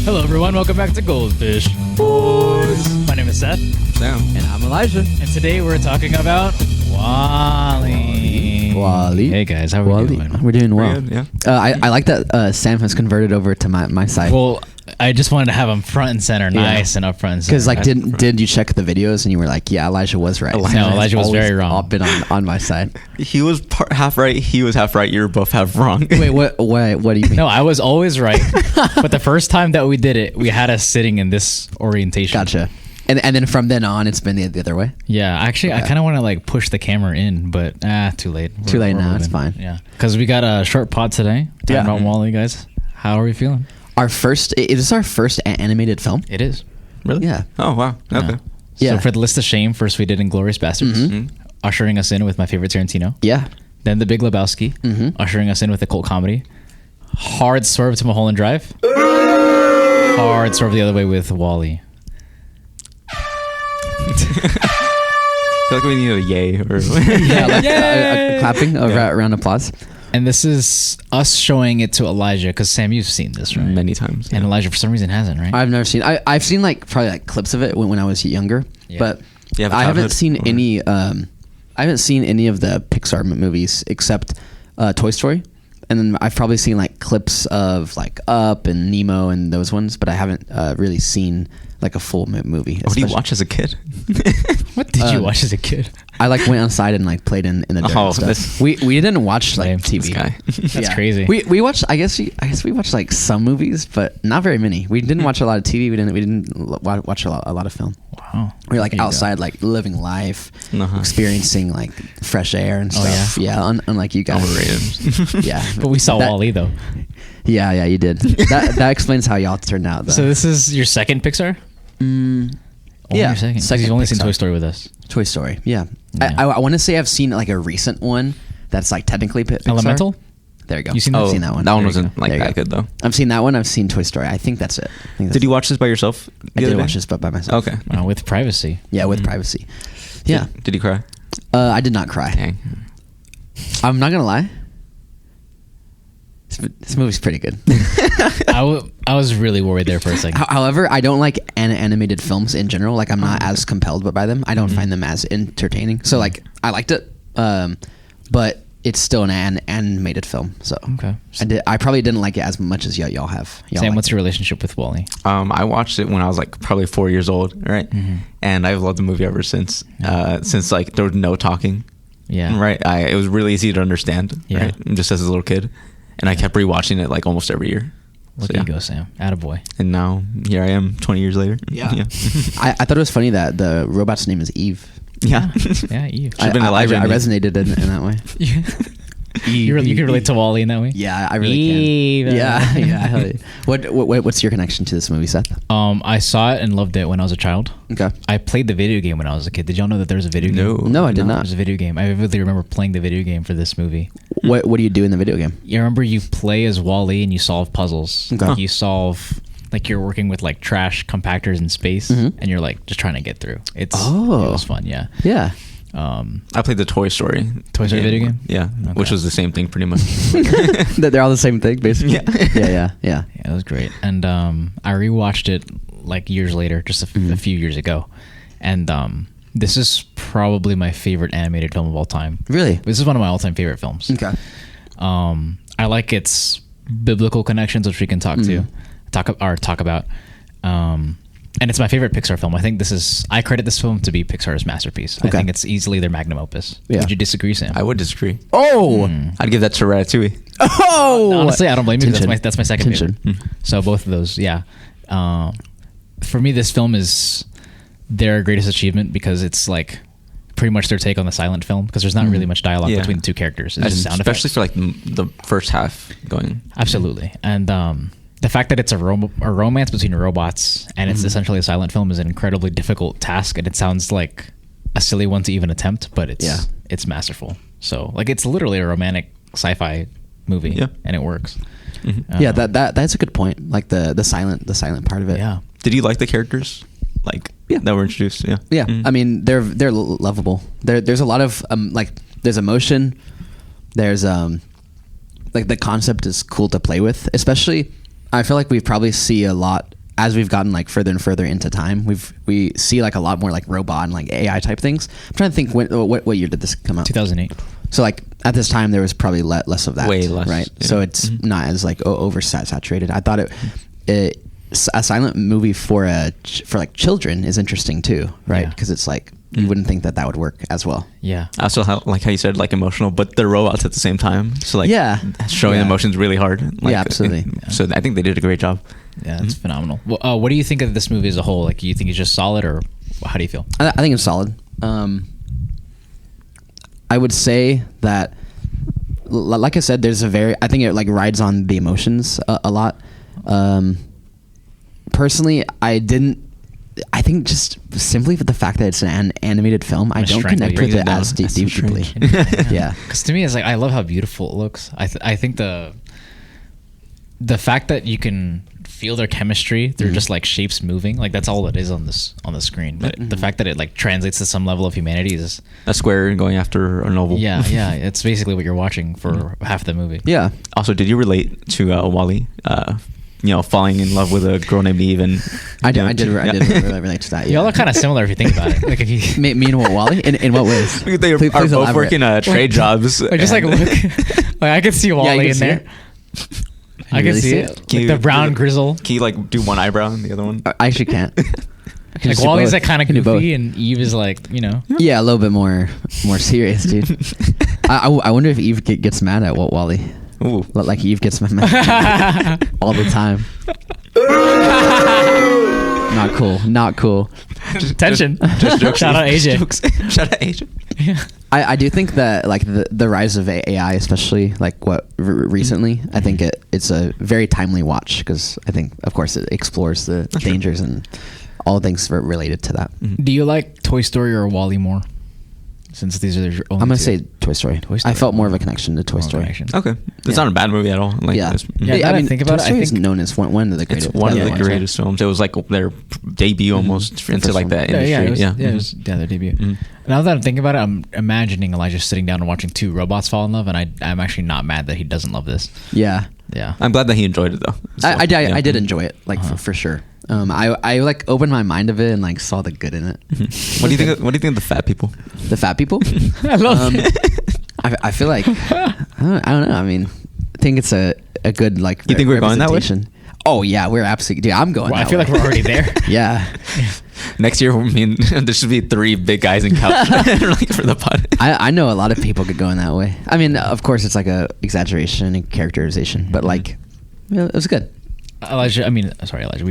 Hello, everyone. Welcome back to Goldfish Boys. My name is Seth. Sam. And I'm Elijah. And today we're talking about Wally. Hey, guys. How are we doing? We're doing well. Good, yeah. I like that Sam has converted over to my side. Well, I just wanted to have them front and center, nice and up front and center. Because, like, did you check the videos and you were like, yeah, Elijah was right. No, Elijah was very wrong. All been on my side. He was half right. He was half right. You were both half wrong. Wait, what do you mean? No, I was always right. But the first time that we did it, we had us sitting in this orientation. Gotcha. And then from then on, it's been the other way? Yeah, actually, I kind of want to like push the camera in, but too late. Too late now. It's fine. Yeah, because we got a short pod today. Talking about Wally, guys. How are we feeling? Is this our first animated film? It is. Really? Yeah. Oh, wow. Okay. Yeah. So for the list of shame, first we did Inglourious Bastards, ushering us in with my favorite Tarantino. Yeah. Then The Big Lebowski, ushering us in with a cult comedy. Hard swerve to Mulholland Drive. Hard swerve the other way with Wally. I feel like we need a yay or Yeah, like a clapping, a round of applause. And this is us showing it to Elijah, because Sam, you've seen this, right? many times. And Elijah, for some reason, hasn't, right? I've never seen. I've seen like probably like clips of it when I was younger, but I haven't seen any. I haven't seen any of the Pixar movies except Toy Story, and then I've probably seen like clips of like Up and Nemo and those ones, but I haven't really seen like a full movie. What do you watch as a kid? What did you watch as a kid? I like went outside and like played in the dirt and stuff. We didn't watch like TV. That's crazy. We watched. I guess we watched like some movies, but not very many. We didn't watch a lot of TV. We didn't watch a lot of film. Wow. We were like outside, like living life, experiencing like fresh air and stuff. Yeah, unlike you guys. Overrated. Yeah, But we saw Wally, though. Yeah, you did. That explains how y'all turned out, though. So this is your second Pixar? Only your second. 'Cause you've only seen Toy Story with us. Toy Story, yeah. I want to say I've seen like a recent one that's like technically Pixar. Elemental? There you go. I've seen that one. That one wasn't like that good though. I've seen that one. I've seen Toy Story. I think that's it. Did you watch this by yourself? I did watch this by myself. Okay. With privacy. Yeah, with privacy. Yeah. Did you cry? I did not cry. Dang. I'm not gonna lie. This movie's pretty good. I was really worried there for a second. However, I don't like animated films in general. Like, I'm not as compelled by them. I don't find them as entertaining. So, like, I liked it, but it's still an animated film. So, Okay. I probably didn't like it as much as y'all have. Sam, what's your relationship with Wally? I watched it when I was like probably 4 years old, right? And I've loved the movie ever since. Since like there was no talking. Yeah. Right. It was really easy to understand. Yeah. Right. Just as a little kid. And I kept rewatching it like almost every year. Look at you go, Sam. Attaboy. And now here I am 20 years later. Yeah. I thought it was funny that the robot's name is Eve. Yeah. Yeah, Eve. Should've been Elijah. I resonated in that way. You can relate to Wally in that way? Yeah, I really Eve. can. Yeah. What's your connection to this movie, Seth? I saw it and loved it when I was a child. Okay. I played the video game when I was a kid. Did y'all know that there was a video game? No, I did not. There's a video game. I vividly remember playing the video game for this movie. What do you do in the video game? You remember you play as Wally and you solve puzzles. Okay. You solve, like, you're working with like trash compactors in space, and you're like just trying to get through. It was fun. Yeah. Yeah. I played the Toy Story video game. Yeah, which was the same thing pretty much. They're all the same thing, basically. Yeah. Yeah, it was great. And I rewatched it like years later, just a few years ago, and this is probably my favorite animated film of all time. Really? This is one of my all-time favorite films. Okay. I like its biblical connections, which we can talk about. And it's my favorite Pixar film. I credit this film to be Pixar's masterpiece. Okay. I think it's easily their magnum opus. Yeah. Would you disagree, Sam? I would disagree. Oh! I'd give that to Ratatouille. Oh! Honestly, I don't blame you. That's my second favorite. So both of those, yeah. For me, this film is their greatest achievement because it's like pretty much their take on the silent film, because there's not really much dialogue between the two characters. It's just sound effects. Especially for like the first half going. Absolutely. And the fact that it's a romance between robots and it's essentially a silent film is an incredibly difficult task, and it sounds like a silly one to even attempt, but it's masterful. So like it's literally a romantic sci-fi movie, and it works. Yeah, that's a good point. Like the silent part of it. Yeah. Did you like the characters? Like that were introduced? Yeah. Yeah. I mean, they're lovable. There's a lot of like there's emotion. There's like the concept is cool to play with, especially. I feel like we probably see a lot as we've gotten like further and further into time, we see like a lot more like robot and like AI type things. I'm trying to think what year did this come out? 2008. So like at this time there was probably less of that. Way less, right? yeah. So it's not as like oversaturated. I thought a silent movie for like children is interesting too, right? Because it's like you wouldn't think that would work as well. Yeah. Also, like how you said, like emotional, but they're robots at the same time. So like, showing emotions really hard. Like, yeah, absolutely. So I think they did a great job. Yeah, it's phenomenal. Well, what do you think of this movie as a whole? Like, do you think it's just solid, or how do you feel? I think it's solid. I would say that, like I said, there's I think it like rides on the emotions a lot. Personally, I think just simply for the fact that it's an animated film, I don't connect with it as deeply. Yeah. Because to me, it's like, I love how beautiful it looks. I think the fact that you can feel their chemistry through just like shapes moving, like that's all it is on the screen. But the fact that it like translates to some level of humanity is a square going after a novel. Yeah, it's basically what you're watching for half the movie. Yeah. Also, did you relate to WALL-E? Falling in love with a girl named Eve, and I did really relate to that. Yeah. Y'all are kind of similar if you think about it. Like if you me and WALL-E in what ways? They are both working trade jobs. Like just like look, like I could see WALL-E in there. I can see it. Like the brown grizzle. Can you like do one eyebrow and the other one? I actually can't. Like WALL-E's like kind of goofy, and Eve is like, Yeah, a little bit more serious, dude. I wonder if Eve gets mad at WALL-E. Ooh. Like Eve gets mad all the time. Not cool. Tension. Just jokes. Shout out AJ. Shout out AJ. Yeah. I do think that like the rise of AI, especially like what recently, I think it's a very timely watch because I think of course it explores the dangers and all things related to that. Do you like Toy Story or WALL-E more? Since these are your only I'm gonna two. say Toy Story. I felt more of a connection to Toy Story. Okay, it's not a bad movie at all. Like, yeah, I mean, think about Toy Story it. is known as one of the greatest. It's one of the greatest films. It was like their debut almost into like that industry. It was their debut. Now that I'm thinking about it, I'm imagining Elijah sitting down and watching two robots fall in love, and I'm actually not mad that he doesn't love this. Yeah. I'm glad that he enjoyed it though. So, I did enjoy it, like for sure. I like opened my mind of it and like saw the good in it. What do you think? What do you think of the fat people? The fat people? I love it. I feel like I don't know. I mean, I think it's a good like. You think we're going that way? Oh yeah, we're absolutely. Dude, I'm going. I feel like we're already there. Yeah. Next year, there should be 3 big guys in couch like for the pod. I know a lot of people could go in that way. I mean, of course, it's like a exaggeration and characterization, but like, it was good. Elijah, we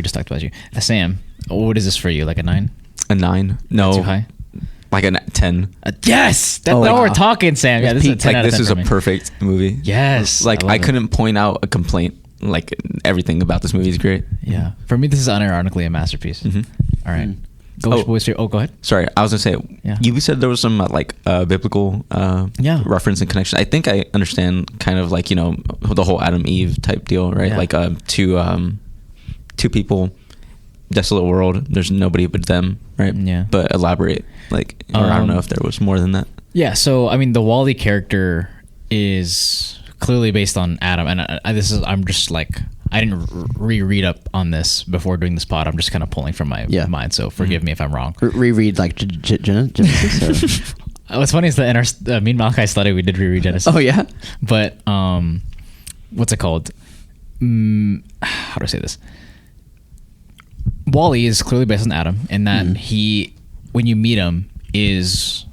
just talked about you. Sam, what is this for you? Like a 9? A 9? No. Too high? Like a 10. Yes! That's what we're talking, Sam. Yeah, this is a 10 out of 10 this is for a me. perfect movie. Yes. Like, I couldn't point out a complaint. Like, everything about this movie is great. Yeah. For me, this is unironically a masterpiece. All right. Go ahead. Sorry, I was gonna say. Yeah. You said there was some biblical reference and connection. I think I understand kind of like the whole Adam Eve type deal, right? Yeah. Like two people, desolate world. There's nobody but them, right? Yeah. But elaborate, like, or I don't know if there was more than that. Yeah. So I mean, the WALL-E character is clearly based on Adam, and I'm just like. I didn't reread up on this before doing this pod. I'm just kind of pulling from my mind, so forgive me if I'm wrong. Reread like Genesis? What's funny is that in our me and Malachi study, we did reread Genesis. Oh, yeah? But what's it called? How do I say this? WALL-E is clearly based on Adam, in that he, when you meet him, is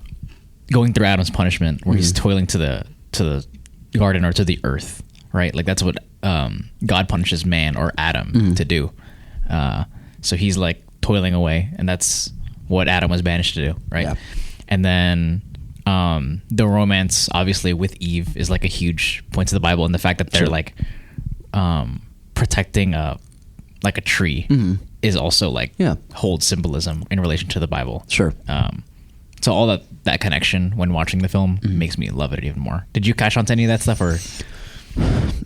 going through Adam's punishment, where he's toiling to the garden or to the earth, right? Like that's what God punishes man or Adam to do. So he's like toiling away, and that's what Adam was banished to do, right? Yeah. And then the romance, obviously, with Eve is like a huge point to the Bible, and the fact that they're like protecting a tree is also like holds symbolism in relation to the Bible. Sure. So all that connection when watching the film makes me love it even more. Did you catch on to any of that stuff, or?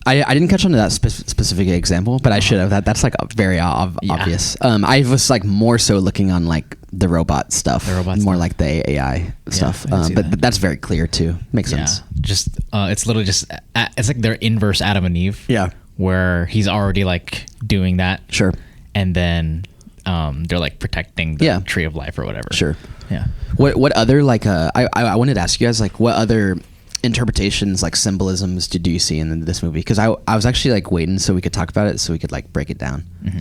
I didn't catch on to that specific example, but I should have. That's like very obvious. I was like more so looking on like the robot stuff, more like the AI stuff. But that's very clear too. Makes sense. Just it's literally just it's like their inverse Adam and Eve. Yeah, where he's already like doing that. Sure. and then they're like protecting the tree of life or whatever. Sure. Yeah. What other like I wanted to ask you guys like what other interpretations like symbolisms do you see in this movie? Because I was actually like waiting so we could talk about it so we could like break it down. Mm-hmm.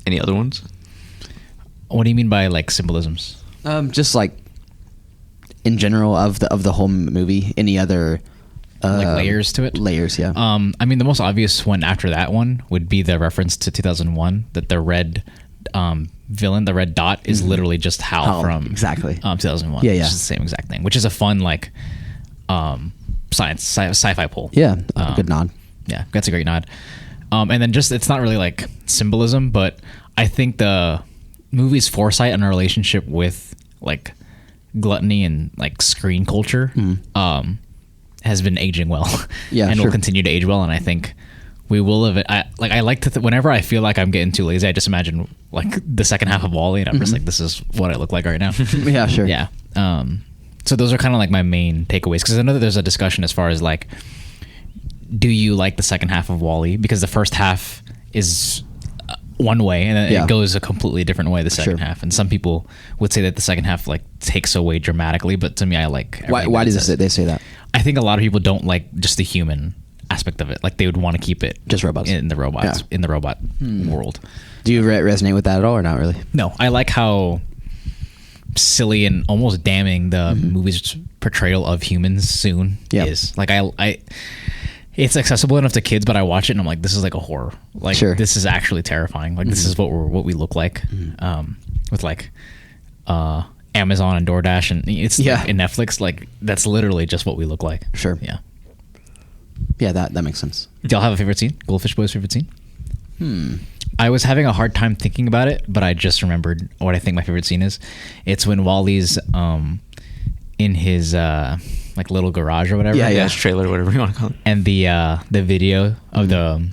Any other ones? What do you mean by like symbolisms? Just like in general of the whole movie. Any other like layers to it? Layers, yeah. I mean, the most obvious one after that one would be the reference to 2001 that the red villain, the red dot, is literally just Hal from exactly 2001. Yeah, Which is the same exact thing, which is a fun like sci-fi pull. Yeah, good nod. Yeah, that's a great nod. And then just it's not really like symbolism, but I think the movie's foresight on a relationship with like gluttony and like screen culture has been aging well. Yeah, and sure. will continue to age well. And I think we will have it. I like to whenever I feel like I'm getting too lazy, I just imagine like the second half of WALL-E, and I'm just like, this is what I look like right now. Yeah, sure. Yeah. So those are kind of like my main takeaways, because I know that there's a discussion as far as like, do you like the second half of WALL-E? Because the first half is one way, and then it goes a completely different way the second half. And some people would say that the second half like takes away dramatically, but to me, I like. Why does they say that? I think a lot of people don't like just the human aspect of it. Like they would want to keep it just robots in the robot world. Do you resonate with that at all, or not really? No, I like how silly and almost damning the movie's portrayal of humans soon is. Like I it's accessible enough to kids, but I watch it and I'm like, this is like a horror. Like this is actually terrifying. Like this is what we look like with like Amazon and DoorDash and it's in Netflix. Like that's literally just what we look like. Sure. Yeah. Yeah, that makes sense. Do y'all have a favorite scene? Goldfish Boy's favorite scene? I was having a hard time thinking about it, but I just remembered what I think my favorite scene is. It's when WALL-E's in his like little garage or whatever. Yeah, his trailer, whatever you want to call it. And the video of the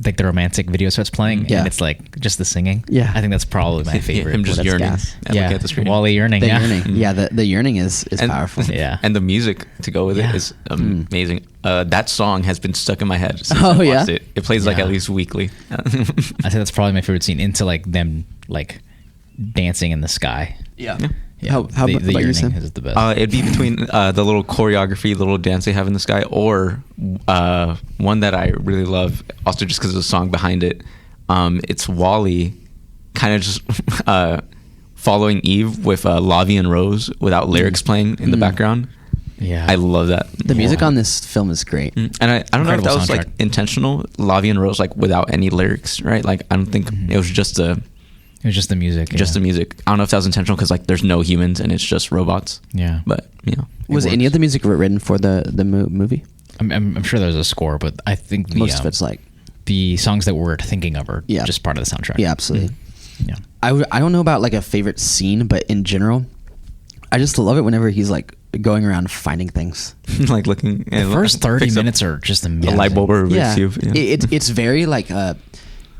like the romantic video starts playing, and it's like just the singing. Yeah, I think that's probably my favorite. Him just yearning. Yeah, at the screen. WALL-E yearning. Yearning. Yeah, the yearning is powerful. Yeah, and the music to go with it is amazing. That song has been stuck in my head since I watched it. It plays like at least weekly. I think that's probably my favorite scene. Into like them like dancing in the sky. Yeah. Yeah, how the about you, Sam? is the best. It'd be between the little choreography, the little dance they have in the sky, or one that I really love, also just because of the song behind it. It's WALL-E kind of just following Eve with Lavi and Rose without lyrics playing in the background. Yeah, I love that. The music on this film is great. And I don't know if that was like intentional, Lavi and Rose like without any lyrics, right? Like I don't think it was just the music. Just the music. I don't know if that was intentional because like there's no humans and it's just robots. Yeah. But you know, was any of the music written for the movie? I'm sure there's a score, but I think most of it's like the songs that we're thinking of are just part of the soundtrack. Yeah, absolutely. Yeah. I don't know about like a favorite scene, but in general, I just love it whenever he's like going around finding things. Like looking. The first 30 minutes are just amazing. A light bulb or a Rubik's Cube. It's very like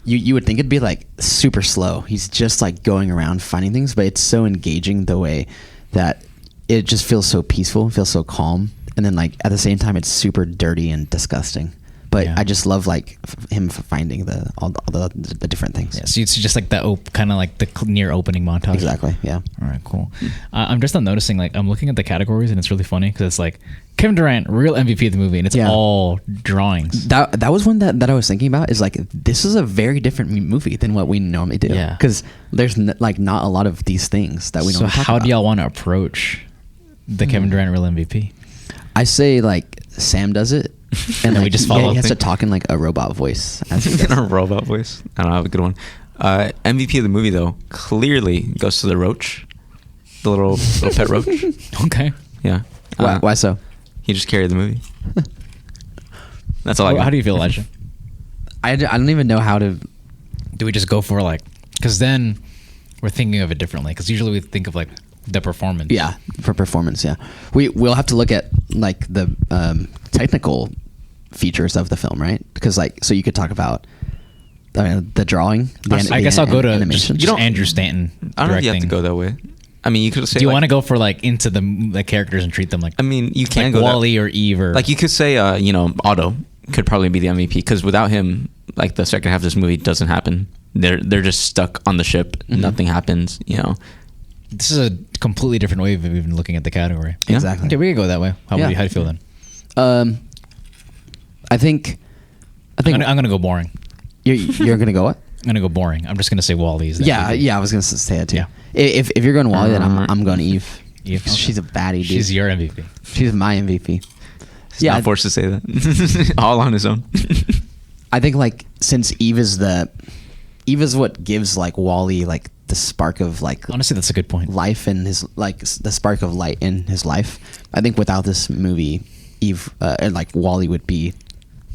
you would think it'd be like super slow. He's just like going around finding things, but it's so engaging the way that it just feels so peaceful, feels so calm, and then like at the same time it's super dirty and disgusting. But I just love like him finding all the different things. Yeah, so it's just like that kind of like the near opening montage. Exactly. Yeah. All right. Cool. I'm just not noticing. Like I'm looking at the categories and it's really funny because it's like Kevin Durant, real MVP of the movie, and it's all drawings. That was one that I was thinking about. Is like this is a very different movie than what we normally do. Yeah. Because there's like not a lot of these things that we normally talk about. So how do y'all want to approach the Kevin Durant real MVP? I say like Sam does it. And then we just follow. He has to talk in like a robot voice. In a robot voice. I don't have a good one. MVP of the movie though clearly goes to the roach, the little pet roach. Okay. Yeah. Why so? He just carried the movie. That's all I got. How do you feel, Elijah? I don't even know how to. Do we just go for like? Because then we're thinking of it differently. Because usually we think of like the performance. Yeah, for performance. Yeah, we'll have to look at like the technical features of the film, right? Because like, so you could talk about the drawing. I guess I'll go to animation. Just Andrew Stanton. I don't know if you have to go that way. I mean, you could say. Do you want to go for like into the characters and treat them like? I mean, you can like go WALL-E or Eve or like you could say, Otto could probably be the MVP because without him, like the second half of this movie doesn't happen. They're just stuck on the ship. Mm-hmm. Nothing happens. This is a completely different way of even looking at the category. Yeah. Exactly. Okay, we can go that way. How do you feel then? I think I'm gonna go boring. You're gonna go what? I'm gonna go boring. I'm just gonna say Wall-E. Yeah, I was gonna say it too. Yeah. If you're going Wall-E, then I'm going Eve. Eve. Okay. She's a baddie, dude. She's your MVP. She's my MVP. He's not forced to say that. All on his own. I think like since Eve is what gives like Wall-E like the spark of like, honestly, that's a good point. Life in his, like the spark of light in his life. I think without this movie, Eve like Wall-E would be.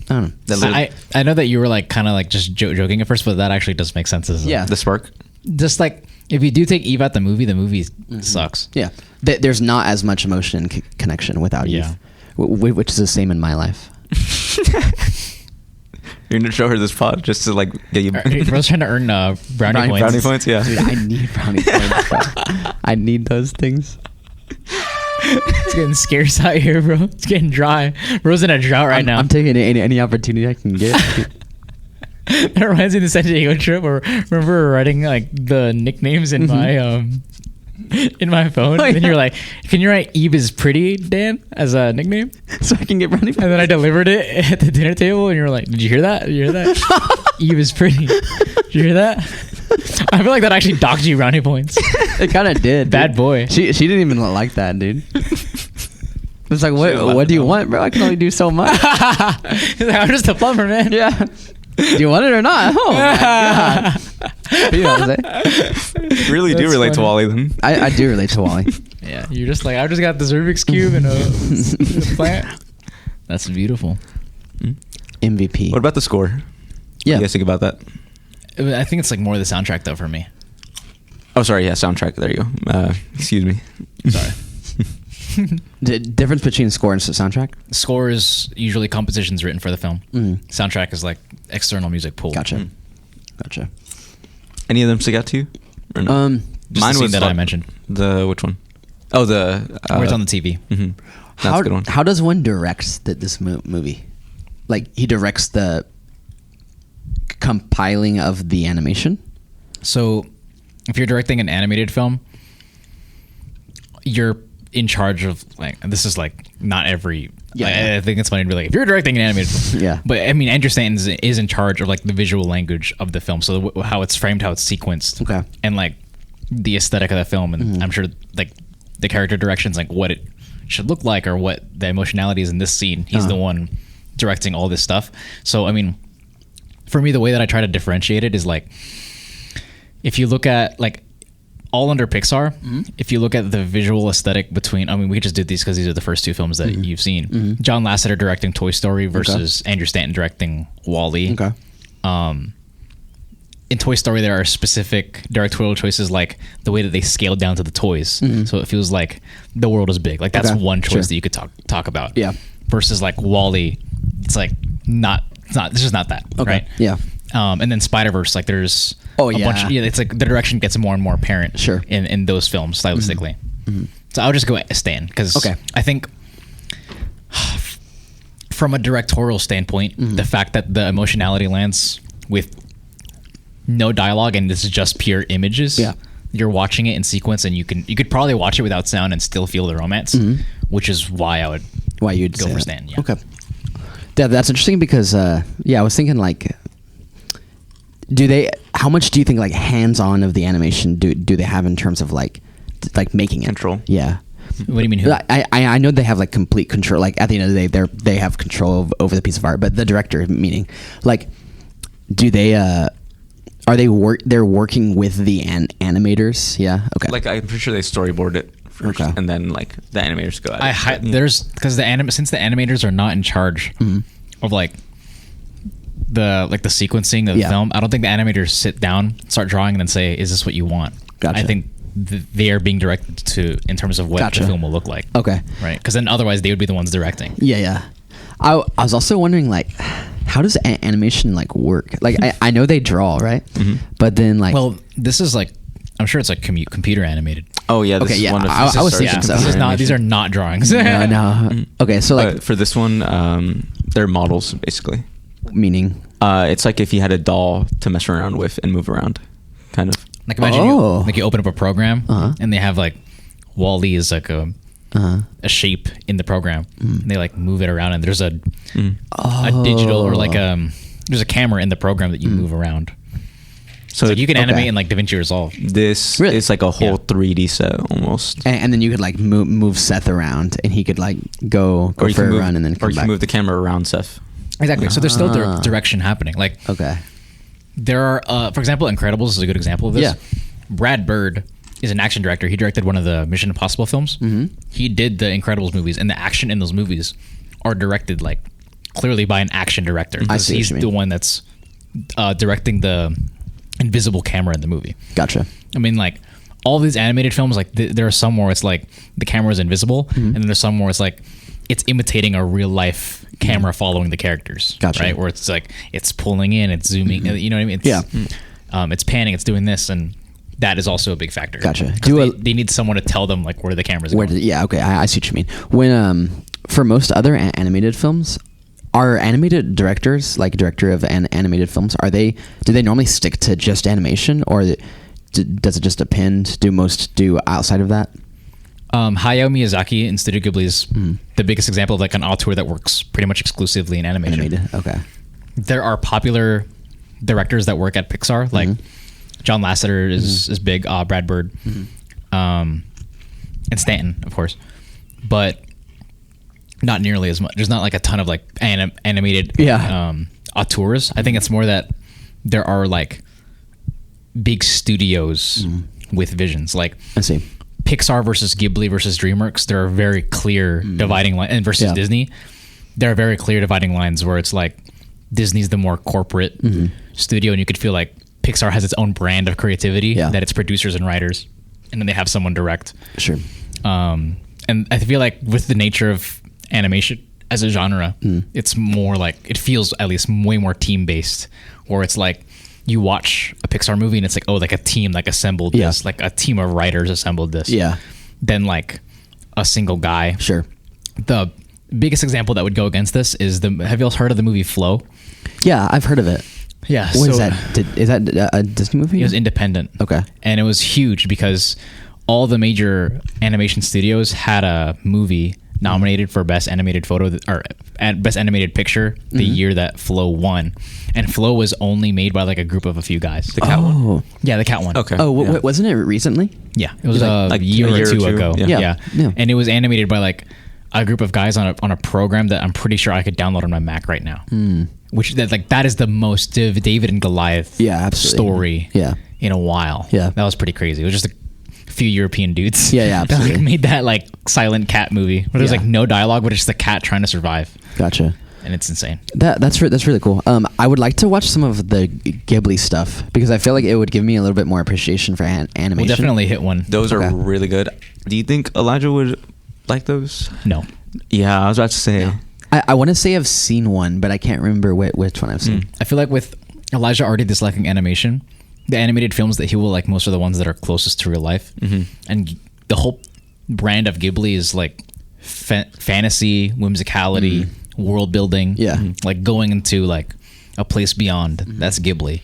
I don't know. I know that you were like kind of like just joking at first, but that actually does make sense. The spark. Just like if you do take Eve out the movie sucks. Yeah, there's not as much emotion and connection without Eve, which is the same in my life. You're gonna show her this pod just to like get you. Bro's trying to earn brownie points. Brownie points, yeah. Dude, I need brownie points. Bro. I need those things. It's getting scarce out here, bro. It's getting dry. Bro's in a drought right now. I'm taking any opportunity I can get. That reminds me of the San Diego trip where remember writing like the nicknames in my in my phone. And then you're like, can you write Eve is pretty, Dan, as a nickname? So I can get brownie points. And then I delivered it at the dinner table and you're like, did you hear that? Did you hear that? Eve is pretty. Did you hear that? I feel like that actually docked you brownie points. It kind of did. Bad dude. Boy. She didn't even like that, dude. It's like, what do you want, bro? I can only do so much. I'm just a plumber, man. Yeah. Do you want it or not? Oh my God. You know what I'm saying? Really do relate to Wall-E then. I do relate to Wall-E. Yeah, you're just like, I just got this Rubik's Cube and a plant. That's beautiful. MVP. What about the score? Yeah. What do you guys think about that? I think it's like more the soundtrack though for me. Oh, sorry. Yeah, soundtrack. There you go. Excuse me. Sorry. The difference between score and soundtrack? Score is usually compositions written for the film. Soundtrack is like external music pulled. Gotcha. Gotcha. Any of them stick out to you? Or no? Mine was that I mentioned. Which one? Oh, where it's on the TV. Mm-hmm. That's a good one. How does one direct this movie? Like he directs the compiling of the animation? So if you're directing an animated film, you're in charge of like, this is like not every I think it's funny to be like, if you're directing an animated film, but I mean Andrew Stanton is in charge of like the visual language of the film, so how it's framed, how it's sequenced, and like the aesthetic of the film, and I'm sure like the character directions, like what it should look like or what the emotionality is in this scene. He's the one directing all this stuff. So I mean, for me, the way that I try to differentiate it is like, if you look at like all under Pixar, if you look at the visual aesthetic between, I mean, we just did these because these are the first two films that you've seen. John Lasseter directing Toy Story versus Andrew Stanton directing Wall-E. In Toy Story, there are specific directorial choices, like the way that they scaled down to the toys. So it feels like the world is big. Like that's one choice that you could talk about. Yeah. Versus like Wall-E, it's like it's just not that. Right. Yeah. And then Spider-Verse, like there's a bunch. Yeah, it's like the direction gets more and more apparent. Sure. In those films stylistically. So I'll just go Stan because I think from a directorial standpoint, the fact that the emotionality lands with no dialogue and this is just pure images. Yeah. You're watching it in sequence, and you could probably watch it without sound and still feel the romance, which is why you'd go for Stan. Yeah. Okay. Yeah, that's interesting because I was thinking like, how much do you think like hands-on of the animation do they have in terms of like making it? Control. Yeah. What do you mean? Who? I know they have like complete control. Like at the end of the day, they have control over the piece of art. But the director, meaning, like, do they are they they're working with the animators? Yeah. Okay. Like I'm pretty sure they storyboard it first, and then like the animators go at it. There's because since the animators are not in charge of like the sequencing of the film, I don't think the animators sit down, start drawing, and then say, "Is this what you want?" Gotcha. I think they are being directed to in terms of what the film will look like. Okay. Right. Because then otherwise they would be the ones directing. Yeah. Yeah. I was also wondering like, how does animation like work? Like I know they draw, right? But then like, well, this is like, I'm sure it's like computer animated. Oh yeah. This is one of I was thinking so. These are not drawings. No. Okay. So like for this one, they're models basically. Meaning It's like if you had a doll to mess around with and move around, kind of. Like imagine you open up a program and they have like Wall-E is like a shape in the program. And they like move it around and there's a digital or like there's a camera in the program that you move around. So you can animate in like DaVinci Resolve. This is like a whole 3D set almost. And then you could like move Seth around and he could like go for a run and then come back. Or you can move the camera around Seth. Exactly. So there's still direction happening. Like there are, for example, Incredibles is a good example of this. Yeah. Brad Bird is an action director. He directed one of the Mission Impossible films. He did the Incredibles movies, and the action in those movies are directed like clearly by an action director. He's the one that's directing the invisible camera in the movie. Gotcha. I mean, like all these animated films, like there are some where it's like the camera is invisible, and then there's some where it's like it's imitating a real life camera following the characters. Gotcha. Right, where it's like it's pulling in, it's zooming. You know what I mean? It's panning, it's doing this, and that is also a big factor. Gotcha. They need someone to tell them like where the camera's going. I see what you mean. When for most other animated films, are animated directors, like director of animated films, do they normally stick to just animation, or does it just depend? Do most do outside of that? Hayao Miyazaki in Studio Ghibli is the biggest example of like an auteur that works pretty much exclusively in animation. Animated, okay. There are popular directors that work at Pixar, like John Lasseter is big, Brad Bird, and Stanton, of course, but not nearly as much. There's not like a ton of like animated auteurs. I think it's more that there are like big studios with visions. Like I see. Pixar versus Ghibli versus DreamWorks, there are very clear dividing lines, and versus Disney, there are very clear dividing lines where it's like Disney's the more corporate studio, and you could feel like Pixar has its own brand of creativity that its producers and writers, and then they have someone direct. Sure. And I feel like with the nature of animation as a genre, it's more like, it feels at least way more team based, where it's like you watch a Pixar movie and it's like, oh, like a team like assembled this, like a team of writers assembled this. Yeah. Then like a single guy. Sure. The biggest example that would go against this is have you all heard of the movie Flow? Yeah, I've heard of it. Yeah. What is that? Is that a Disney movie? It was independent. Okay. And it was huge because all the major animation studios had a movie nominated for Best Animated Photo or Best Animated Picture the year that Flow won. And Flow was only made by like a group of a few guys. The cat one? Yeah, the cat one. Okay. Oh, wasn't it recently? Yeah. It was like a year or two ago. Yeah. And it was animated by like a group of guys on a program that I'm pretty sure I could download on my Mac right now. Which that is the most David and Goliath story in a while. Yeah. That was pretty crazy. It was just a few European dudes that like made that like silent cat movie where there's like no dialogue, but it's just the cat trying to survive. Gotcha. And it's insane. That's really cool. I would like to watch some of the Ghibli stuff because I feel like it would give me a little bit more appreciation for animation. We'll definitely hit one. Those are really good. Do you think Elijah would like those? No. Yeah, I was about to say. No. I want to say I've seen one, but I can't remember which one I've seen. I feel like with Elijah already disliking animation, the animated films that he will like most are the ones that are closest to real life. And the whole brand of Ghibli is like fantasy, whimsicality, world building. Yeah. Like going into like a place beyond. That's Ghibli.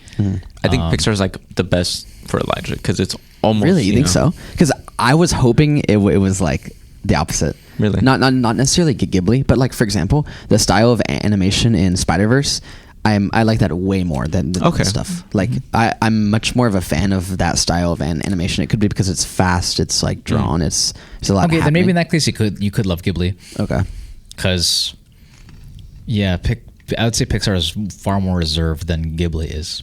I think Pixar is like the best for Elijah because it's almost. Really, you think so? Because I was hoping it was like the opposite. Really? Not necessarily Ghibli, but like for example, the style of animation in Spider-Verse, I like that way more than stuff. Like I'm much more of a fan of that style of animation. It could be because it's fast, it's like drawn, it's a lot. Okay, happening. then maybe in that case you could love Ghibli. Okay. Because I would say Pixar is far more reserved than Ghibli is.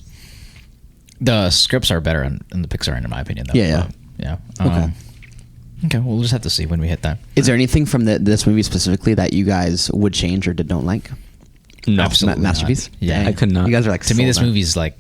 The scripts are better in the Pixar end, in my opinion, though. Yeah. Okay, well, we'll just have to see when we hit that. Is there anything from this movie specifically that you guys would change or don't like? No, absolutely masterpiece. Not. Yeah, I could not. You guys are like to me, this movie's like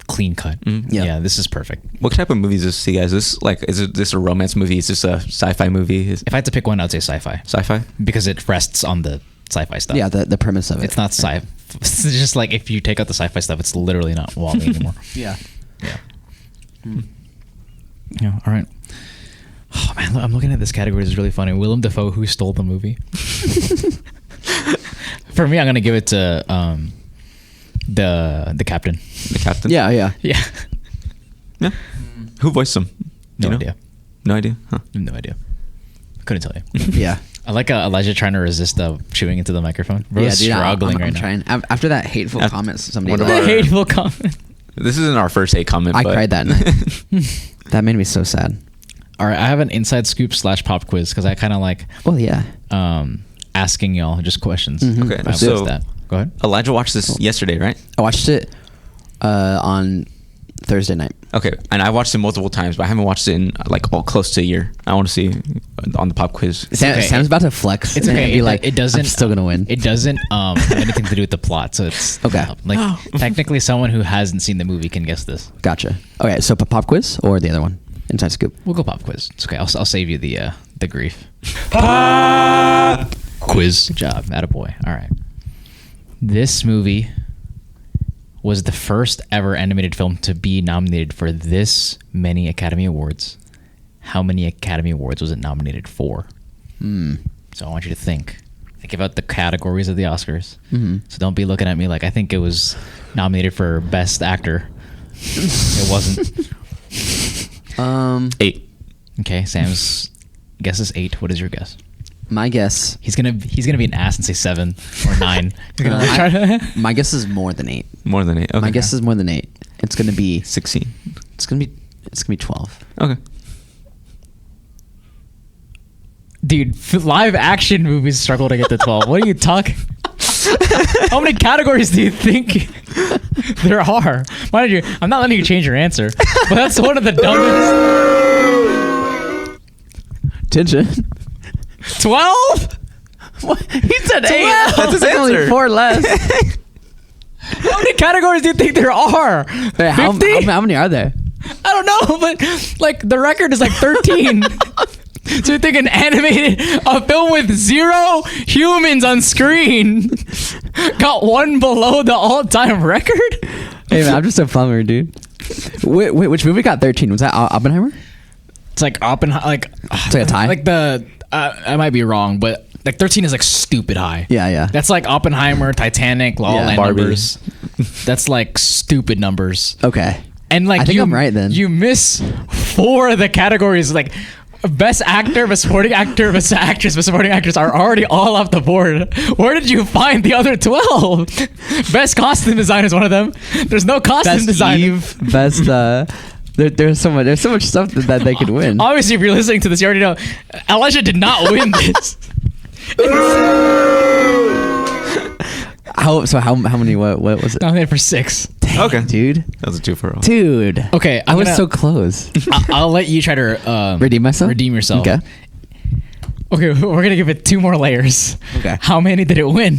clean cut. Yeah, this is perfect. What type of movie is this? Is this a romance movie? Is this a sci-fi movie? If I had to pick one, I'd say sci-fi. Sci-fi, because it rests on the sci-fi stuff. Yeah, the premise of it. It's not sci. It's just like if you take out the sci-fi stuff, it's literally not Wall-E anymore. Yeah. Yeah. All right. Oh man, I'm looking at this category. It's really funny. Willem Dafoe, who stole the movie? For me, I'm gonna give it to The captain. The captain. Yeah. Yeah. Yeah. Who voiced him? No idea. No idea. Huh. No idea. Couldn't tell you. Yeah. I like Elijah trying to resist chewing into the microphone. Bro's struggling right now. Trying. After that hateful comment somebody What made. about- Hateful comment. This isn't our first hate comment. I but cried that night. That made me so sad. All right, I have an inside scoop / pop quiz because I kind of like Well, yeah. asking y'all just questions. Okay, about so that. Go ahead. Elijah watched this yesterday, right? I watched it on Thursday night. Okay, and I watched it multiple times, but I haven't watched it in like close to a year. I want to see on the pop quiz. okay. Sam's about to flex. It's and okay. be like, it doesn't. I'm still gonna win. It doesn't have anything to do with the plot. So it's Okay. Like technically, someone who hasn't seen the movie can guess this. Gotcha. Okay, so pop quiz or the other one? Inside scoop. We'll go pop quiz. It's okay. I'll save you the grief. Pop quiz. Good job, attaboy. All right. This movie was the first ever animated film to be nominated for this many Academy Awards. How many Academy Awards was it nominated for? So I want you to think about the categories of the Oscars. So don't be looking at me like I think it was nominated for Best Actor. It wasn't. 8. Okay, Sam's guess is 8. What is your guess? My guess. He's gonna be an ass and say 7 or 9. He's gonna try to My guess is more than 8. More than 8. Okay. My guess is more than 8. It's gonna be 16. It's gonna be 12. Okay. Dude, live action movies struggle to get to 12. What are you talking? How many categories do you think there are? Mind you, I'm not letting you change your answer, but that's one of the dumbest. Attention. 12? What? He said 8. That's his There's only answer. 4 less. How many categories do you think there are? Wait, how 50? many are there? I don't know, but like the record is like 13. So you're thinking a film with 0 humans on screen got one below the all-time record? Hey man, I'm just a bummer, dude. Wait, which movie got 13? Was that Oppenheimer? It's like Oppenheimer, It's like a tie? Like I might be wrong, but like 13 is like stupid high. Yeah. That's like Oppenheimer, Titanic, La La Yeah. Land Barbie. numbers. That's like stupid numbers. Okay. And like I think I'm right then. You miss 4 of the categories, like Best Actor, Best Supporting Actor, Best Actress, Best Supporting Actress are already all off the board. Where did you find the other 12? Best Costume Design is one of them. There's no costume Best design. Eve, best there's so much stuff that they could win. Obviously, if you're listening to this, you already know Elijah did not win this. How many what was it? Nominated for 6. Dang, Okay. dude. That was a 2 for all. Dude. Okay, I was so close. I'll let you try to Redeem myself? Redeem yourself. Okay. Okay, we're gonna give it 2 more layers. Okay. How many did it win?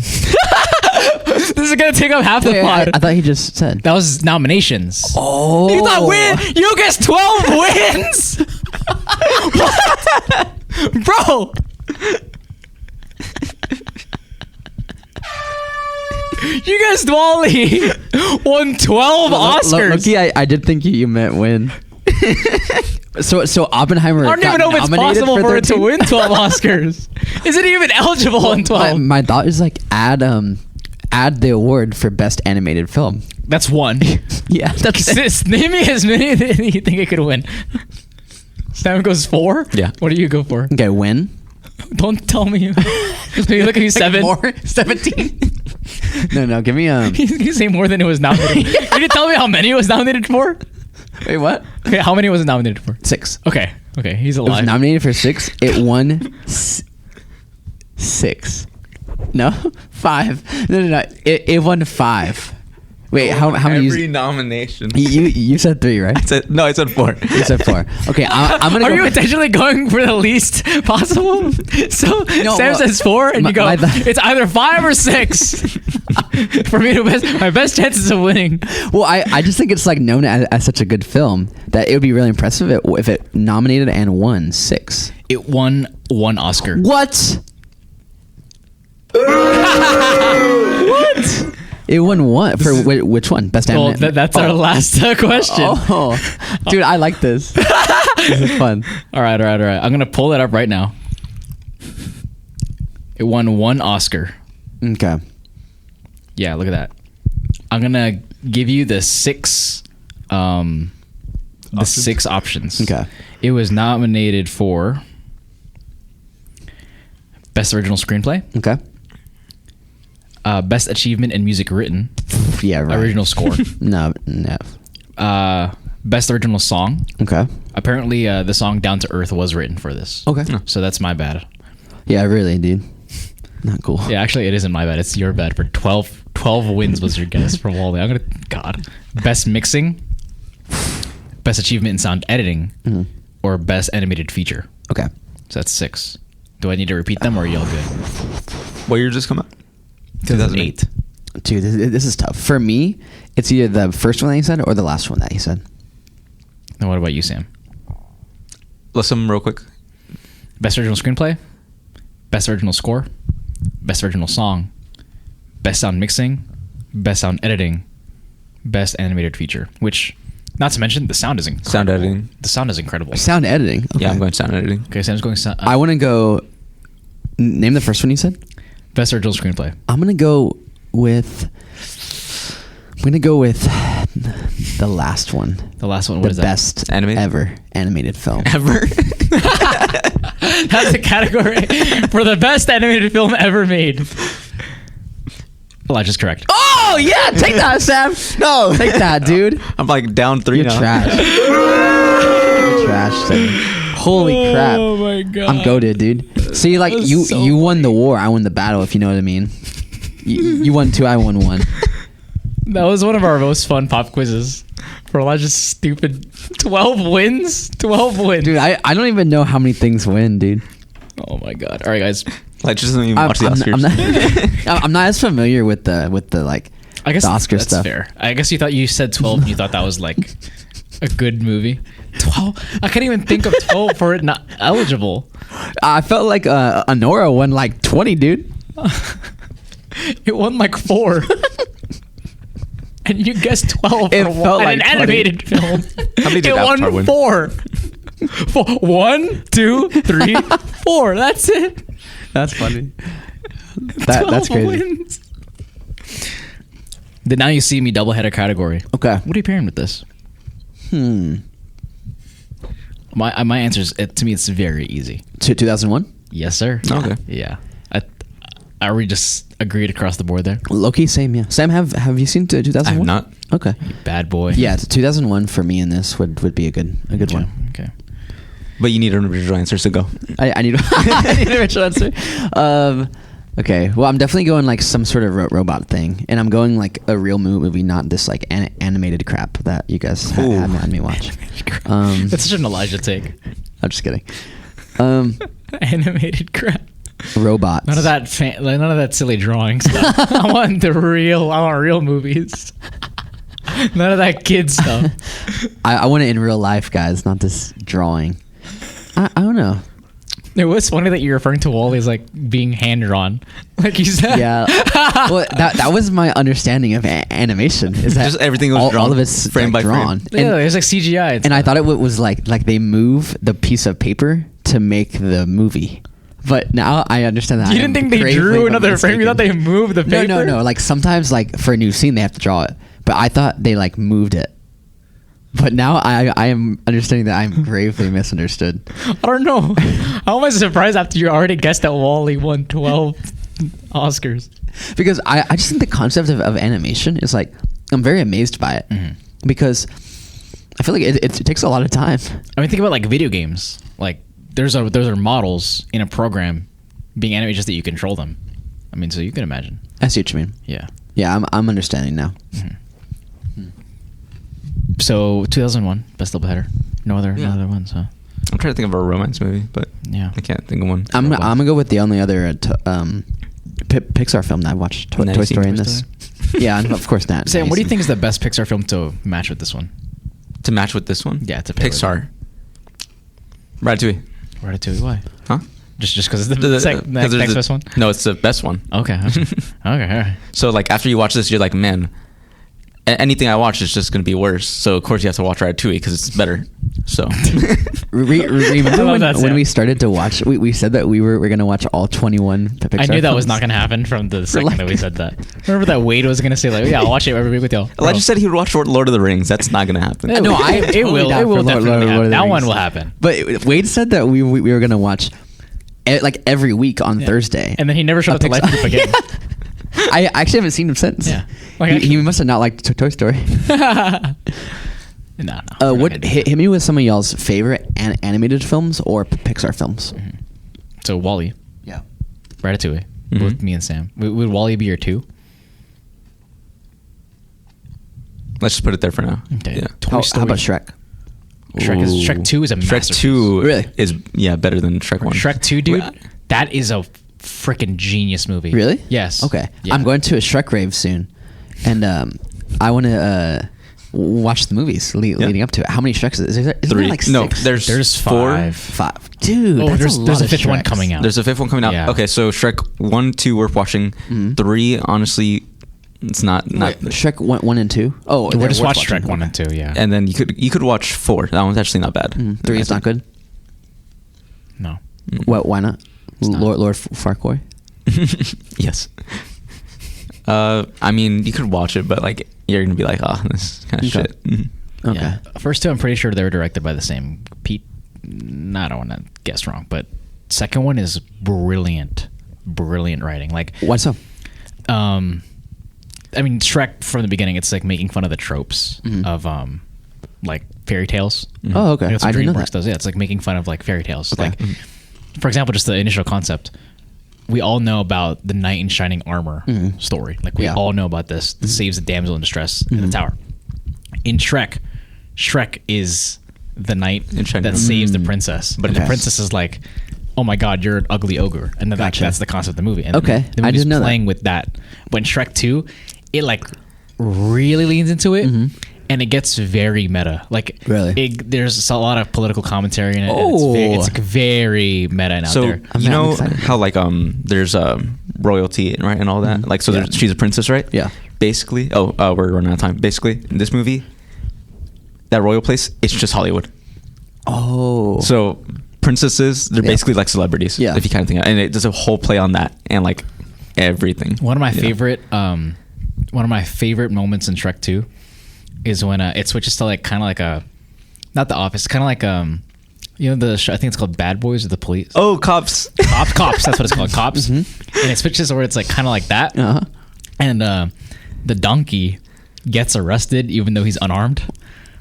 This is gonna take up half the Wait, pod. I thought he just said. That was nominations. Oh. You thought win? You guessed 12 wins? What? Bro. You guessed Wally won 12 Oscars. Loki, I did think you meant win. So Oppenheimer. I don't even know if it's possible for it to win 12 Oscars. Is it even eligible in 12? My thought is like add the award for best animated film. That's 1. Yeah, that's it. Name me as many that you think it could win. Sam goes 4? Yeah. What do you go for? Okay, win. Don't tell me. Just maybe look at you 7. More 17. No, give me You say more than it was nominated. Can you tell me how many it was nominated for? Wait, what? Okay, how many was it nominated for? 6. Okay, he's It was alive. nominated for 6. It won 6. No, 5. No. It won 5. Wait, how many? Every nomination. You said 3, right? I said 4. You said 4. Okay, I'm gonna. Are go you intentionally going for the least possible? So No, Sam well, says 4, and you go, it's either 5 or 6. For me to my best chances of winning. Well, I just think it's like known as such a good film that it would be really impressive if it nominated and won 6. It won 1 Oscar. What? What? It won what? For which one? Best Well, animated? that's our last question. Oh, dude, I like this. This is fun. All right. I'm gonna pull it up right now. It won 1 Oscar. Okay. Yeah, look at that. I'm gonna give you the six options. Okay. It was nominated for Best Original Screenplay. Okay. Best Achievement in Music Written. Yeah, right. Original Score. No. Best Original Song. Okay. Apparently, the song "Down to Earth" was written for this. Okay. So that's my bad. Yeah, really, dude. Not cool. Yeah, actually, it isn't my bad. It's your bad. For 12 wins was your guess for Wall-E. God. Best Mixing, Best Achievement in Sound Editing, or Best Animated Feature. Okay. So that's 6. Do I need to repeat them, or are y'all good? What year just come out? 2008. Dude, this is tough. For me, it's either the first one that you said or the last one that you said. And what about you, Sam? Let's sum them real quick. Best Original Screenplay, Best Original Score, Best Original Song, Best Sound Mixing, Best Sound Editing, Best Animated Feature. Which, not to mention, the sound is incredible. Sound editing. The sound is incredible. Sound editing. Okay. Yeah, I'm going sound editing. Okay, Sam's going sound. I want to go. Name the first one you said. Best Original Screenplay. I'm gonna go with the last one. The last one. What The is best Animated? ever animated film. Ever? that? That's the category for the best animated film ever made. Elijah's correct. Oh yeah, take that, Sam. No, take that, dude. I'm like down 3 You're now. trash. You're trash, Sam. Holy crap! Oh my god. I'm goated, dude. See, like you won the war, I won the battle. If you know what I mean. You won 2, I won 1. That was one of our most fun pop quizzes. For Elijah's stupid 12 wins. 12 wins. Dude, I don't even know how many things win, dude. Oh my god. All right, guys. Like, just doesn't even watch the Oscars. I'm not as familiar with the like I guess the Oscar that's stuff. fair. I guess you said 12 and you thought that was like a good movie. 12. I can't even think of 12 for it not eligible. I felt like Anora won like 20, dude. It won like 4. And you guessed 12 It for felt an like 20. animated film. How many did it Avatar won win? 4. 1, 2, 3, 4. That's it. That's funny. That's 12 crazy. wins. The Now You See Me doubleheader category. Okay. What are you pairing with this? My answer is, to me, it's very easy. 2001. Yes, sir. Okay. Yeah. I we just agreed across the board there. Loki, same. Yeah. Sam, have you seen 2001? I have not. Okay. You bad boy. Yeah, 2001 for me in this would be a good Okay. one. Okay. But you need original answers to go. I need I need a original answer. Okay. Well, I'm definitely going like some sort of robot thing, and I'm going like a real movie, not this like animated crap that you guys had me watch. That's such an Elijah take. I'm just kidding. Animated crap. Robots. None of that silly drawing stuff. I want real movies. None of that kid stuff. I want it in real life, guys, not this drawing. I don't know. It was funny that you're referring to Wall-E as like being hand drawn, like you said. Yeah. Well, that was my understanding of animation. Is that Just everything was drawn, all of it's frame like, by frame. drawn. Yeah, it was like CGI. And I thought it was like they move the piece of paper to make the movie. But now I understand that. You didn't think they drew another frame? You thought they moved the paper? No. Like sometimes, like for a new scene, they have to draw it. But I thought they like moved it. But now I am understanding that I'm gravely misunderstood. I don't know. How am I surprised after you already guessed that Wall-E won 12 Oscars? Because I just think the concept of animation is like, I'm very amazed by it. Mm-hmm. Because I feel like it takes a lot of time. I mean, think about like video games. Like those are models in a program being animated just that you control them. I mean, so you can imagine. I see what you mean. Yeah. Yeah, I'm understanding now. Mm-hmm. So 2001, best doubleheader. No other ones, huh? I'm trying to think of a romance movie, but Yeah. I can't think of one. I'm gonna go with the only other Pixar film that I watched, Toy Story in this. Yeah, and of course not. Sam, what do you think is the best Pixar film to match with this one? To match with this one? Yeah, to pair with Pixar. Ratatouille. Ratatouille. Why? Huh? Just because it's the next best one? No, it's the best one. Okay. Okay. All right. So like after you watch this, you're like, man, anything I watch is just going to be worse. So of course you have to watch Ratatouille because it's better. So remember when we started to watch, we said that we're going to watch all 21 Pixar I knew that was films? not going to happen from the second that we said that. Remember that Wade was going to say, like, yeah, I'll watch it every week with y'all. Elijah said he would watch Lord of the Rings. That's not going to happen. No, it will definitely happen. That one will happen. But Wade said that we were going to watch like every week on Thursday. And then he never showed up to Life Group again. I actually haven't seen him since. Yeah. He must have not liked Toy Story. No. Hit me with some of y'all's favorite animated films or Pixar films. Mm-hmm. So WALL-E. Yeah. Ratatouille. Both me and Sam. Would WALL-E be your 2? Let's just put it there for now. Okay. Yeah. How about Shrek? Shrek 2 is a masterpiece. Shrek 2 Really? is better than Shrek 1. Shrek 2, dude, that is a freaking genius movie. Really? Yes. Okay. Yeah. I'm going to a Shrek rave soon, and I want to watch the movies leading up to it. How many Shreks is there? Isn't 3. there like 6? No, there's 4. 5. Dude, there's a fifth one Shreks. coming out. There's a 5th one coming out. Yeah. Okay, so Shrek 1, 2 worth watching. 3, honestly, it's not. Wait, Shrek 1 and 2. Oh, We'll they're just worth watch watching. Shrek 1 and 2, yeah. And then you could watch 4. That one's actually not bad. 3 is not good. No. What? Why not? not. Lord Farquaad. Yes. I mean, you could watch it, but like you're gonna be like, oh, this is kind of Okay. shit. Mhm. Okay. Yeah. First 2, I'm pretty sure they were directed by the same Pete. I don't want to guess wrong, but second one is brilliant writing. Like, What's up? I mean, Shrek from the beginning, it's like making fun of the tropes of like fairy tales. Oh, okay. That's I what didn't know DreamWorks that. does. Yeah, it's like making fun of like fairy tales. Okay. Like, for example, just the initial concept. We all know about the knight in shining armor story. Like, we Yeah. all know about this. This saves the damsel in distress in the tower. In Shrek is the knight In shining that armor. saves the princess, but the Okay. princess is like, "Oh my God, you're an ugly ogre," and then Gotcha. that's the concept of the movie. And Okay. the I movie's didn't know that. playing with that. But in Shrek 2, it like really leans into it, and it gets very meta. Like, Really? there's a lot of political commentary in it. Oh. And it's very meta and out So there. you I'm know excited. how like there's royalty, right, and all that. Like, so Yeah. she's a princess, right? Yeah. Basically, we're running out of time. Basically, in this movie, that royal place, it's just Hollywood. Oh. So princesses, they're Yeah. basically like celebrities. Yeah. If you kind of think, and it does a whole play on that and like everything. One of my Yeah. favorite moments in Shrek 2 is when it switches to like kind of like not The Office, kind of like you know the show, I think it's called Bad Boys or the Police. Oh, cops. Cops. That's what it's called, Cops. And it switches to where it's like kind of like that, Uh-huh. and the donkey gets arrested even though he's unarmed.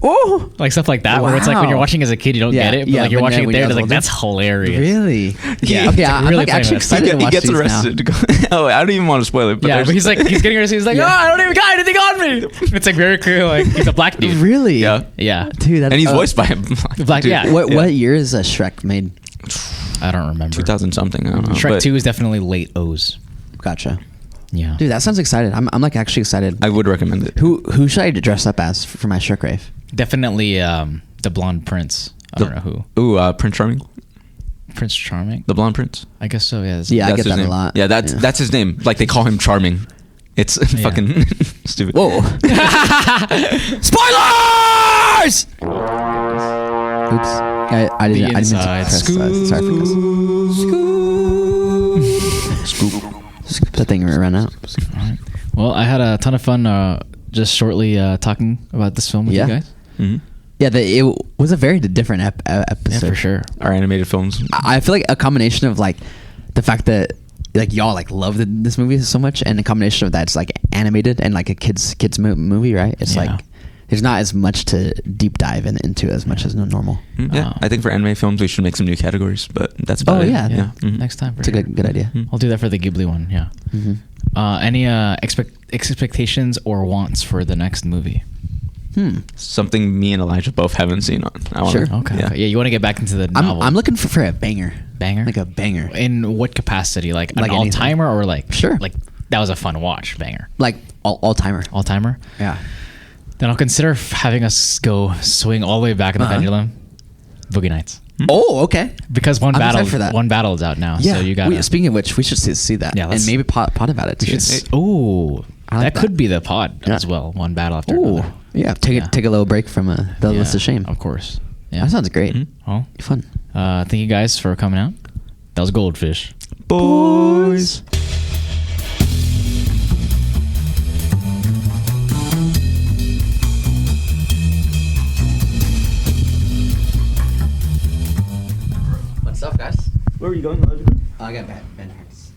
Oh. Like stuff like that, where it's like when you're Wow. watching as a kid, you don't Yeah, get it, but yeah, like you're but watching then it when there, you're they're like, older- that's hilarious. Really? Yeah. Okay, It's I'm really like playing actually with excited to He watch gets these arrested. now. Oh, I don't even want to spoil it. But Yeah, but he's getting arrested. He's like, Yeah. oh, I don't even got anything on me. It's like very clear, like he's a black dude. Really? Yeah. Yeah, Dude, that's, And he's voiced by him. Black- yeah. What year is Shrek made? I don't remember. 2000 something. I don't know. Shrek but 2 is definitely late O's. Gotcha. Yeah. Dude, that sounds excited. I'm like actually excited. I would recommend it. Who should I dress up as for my Shrek rave? Definitely the blonde prince. I don't know who. Ooh, Prince Charming, Prince Charming? the blonde prince. I guess so, yeah. Yeah, I That's get his that a name. lot. Yeah, that's his name. Like they call him Charming. It's fucking stupid. Whoa. Spoilers! Oops. I didn't. I didn't inside press, scoop. sorry for this. Scoop. That thing ran out. Alright. Well, I had a ton of fun just shortly talking about this film with Yeah. you guys. Mm-hmm. Yeah, it was a very different episode. Yeah, for sure. Our animated films. I feel like a combination of like the fact that like y'all like love this movie so much, and the combination of that it's like animated and like a kids movie, right? It's Yeah. like there's not as much to deep dive into as much as normal. Yeah, I think for anime films we should make some new categories, but that's Oh, about it. yeah. Yeah, Mhm. next time. For It's a sure. good idea. Mhm. I'll do that for the Ghibli one, yeah. Mm-hmm. Any expectations or wants for the next movie? Something me and Elijah both haven't seen. I wanna, Sure. Okay. Yeah. Okay. Yeah, you want to get back into the novel. I'm looking for a banger. Banger? Like a banger. In what capacity? Like an Like anything. all-timer or like... Sure. Like, that was a fun watch, banger. Like all timer. All-timer? Yeah. Then I'll consider having us go swing all the way back in the pendulum. Boogie Nights. Oh, okay. Because one I'm battle excited for that. one battle is out now. Yeah. So you got Speaking of which, we should see that. Yeah, let's- and maybe pot about it too. Oh, I like that could be the pod Yeah. as well. One battle after Ooh. another. Yeah. Take a little break from the list of shame. Of course. That sounds great. Well, fun. Thank you guys for coming out. That was Goldfish. Boys. What's up, guys? Where are you going? I got band practice.